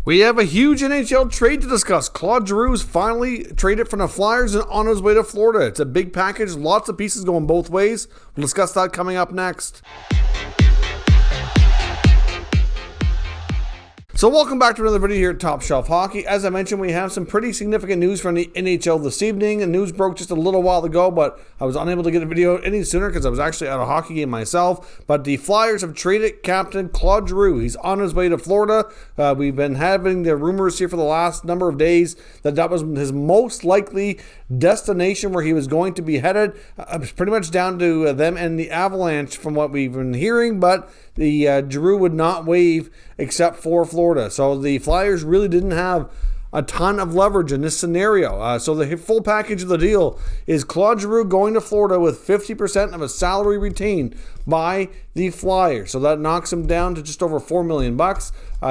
We have a huge NHL trade to discuss. Claude Giroux finally traded from the Flyers and on his way to Florida. It's a big package, lots of pieces going both ways. We'll discuss that coming up next. So welcome back to another video here at Top Shelf Hockey. As I mentioned, we have some pretty significant news from the NHL this evening. The news broke just a little while ago, but I was unable to get a video any sooner because I was actually at a hockey game myself. But the Flyers have traded captain Claude Giroux. He's on his way to Florida. We've been having the rumors here for the last number of days that was his most likely destination where he was going to be headed. Pretty much down to them and the Avalanche from what we've been hearing, but the Giroux would not waive except for Florida. So the Flyers really didn't have a ton of leverage in this scenario. So the full package of the deal is Claude Giroux going to Florida with 50% of his salary retained by the Flyers. So that knocks him down to just over $4 million.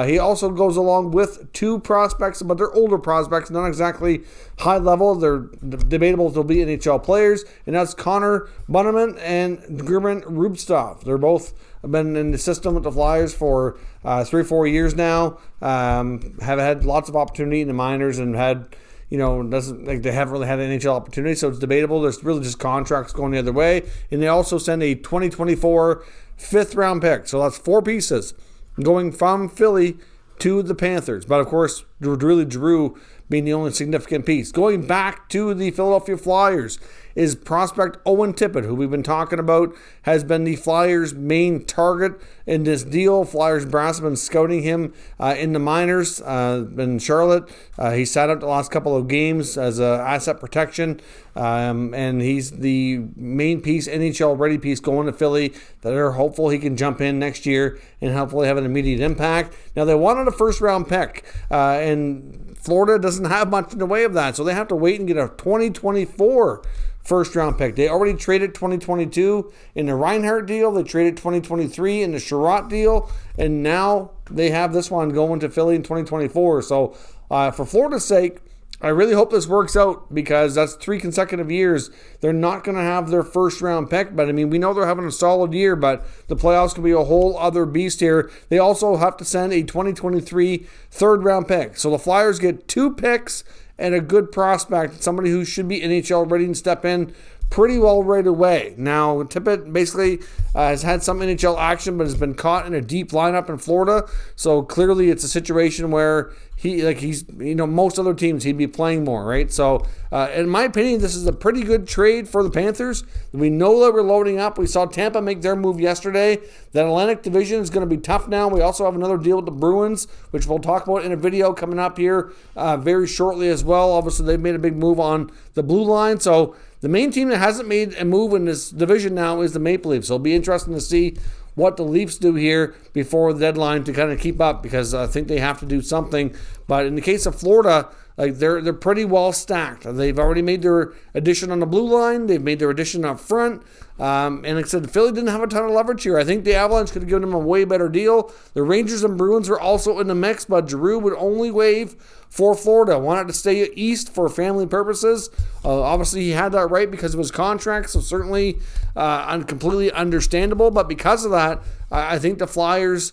He also goes along with two prospects, but they're older prospects, not exactly high level. They're debatable if they'll be NHL players, and that's Connor Bunnaman and German Rubstov. They're both been in the system with the Flyers for 3 or 4 years now. Have had lots of opportunity in the minors and had, they haven't really had an NHL opportunity, so it's debatable. There's really just contracts going the other way. And they also send a 2024 fifth round pick. So that's 4 pieces going from Philly to the Panthers. But of course, really Giroux being the only significant piece. Going back to the Philadelphia Flyers is prospect Owen Tippett, who we've been talking about, has been the Flyers' main target in this deal. Flyers brass have been scouting him in the minors in Charlotte. He sat out the last couple of games as an asset protection, and he's the main piece, NHL ready piece going to Philly that are hopeful he can jump in next year and hopefully have an immediate impact. Now, they wanted a first-round pick, and Florida doesn't have much in the way of that, so they have to wait and get a 2024 first-round pick. They already traded 2022 in the Reinhart deal. They traded 2023 in the Jerard deal, and now they have this one going to Philly in 2024. So for Florida's sake, I really hope this works out because that's 3 consecutive years. They're not going to have their first-round pick, but we know they're having a solid year, but the playoffs can be a whole other beast here. They also have to send a 2023 third-round pick. So the Flyers get 2 picks and a good prospect, somebody who should be NHL ready and step in pretty well right away. Now, Tippett basically has had some NHL action, but has been caught in a deep lineup in Florida. So clearly it's a situation where he's most other teams he'd be playing more, right? So in my opinion, this is a pretty good trade for the Panthers. We know that we're loading up. We saw Tampa make their move yesterday. That Atlantic division is going to be tough now. We also have another deal with the Bruins, which we'll talk about in a video coming up here very shortly as well. Obviously, they've made a big move on the blue line. So the main team that hasn't made a move in this division now is the Maple Leafs. So it'll be interesting to see what the Leafs do here before the deadline to kind of keep up, because I think they have to do something. But in the case of Florida, they're pretty well stacked. They've already made their addition on the blue line. They've made their addition up front. And like I said, Philly didn't have a ton of leverage here. I think the Avalanche could have given them a way better deal. The Rangers and Bruins were also in the mix, but Giroux would only waive for Florida. Wanted to stay east for family purposes. Obviously, he had that right because of his contract, so certainly completely understandable. But because of that, I think the Flyers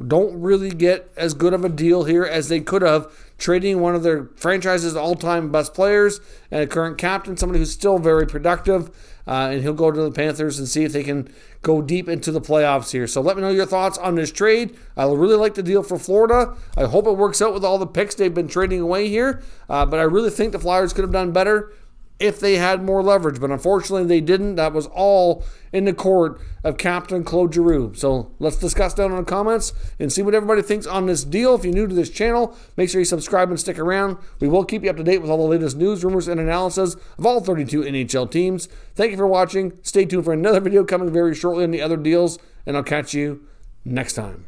don't really get as good of a deal here as they could have, trading one of their franchise's all-time best players and a current captain, somebody who's still very productive, and he'll go to the Panthers and see if they can go deep into the playoffs here. So let me know your thoughts on this trade. I really like the deal for Florida. I hope it works out with all the picks they've been trading away here, but I really think the Flyers could have done better if they had more leverage, but unfortunately they didn't. That was all in the court of Captain Claude Giroux. So let's discuss down in the comments and see what everybody thinks on this deal. If you're new to this channel, make sure you subscribe and stick around. We will keep you up to date with all the latest news, rumors, and analysis of all 32 NHL teams. Thank you for watching. Stay tuned for another video coming very shortly on the other deals, and I'll catch you next time.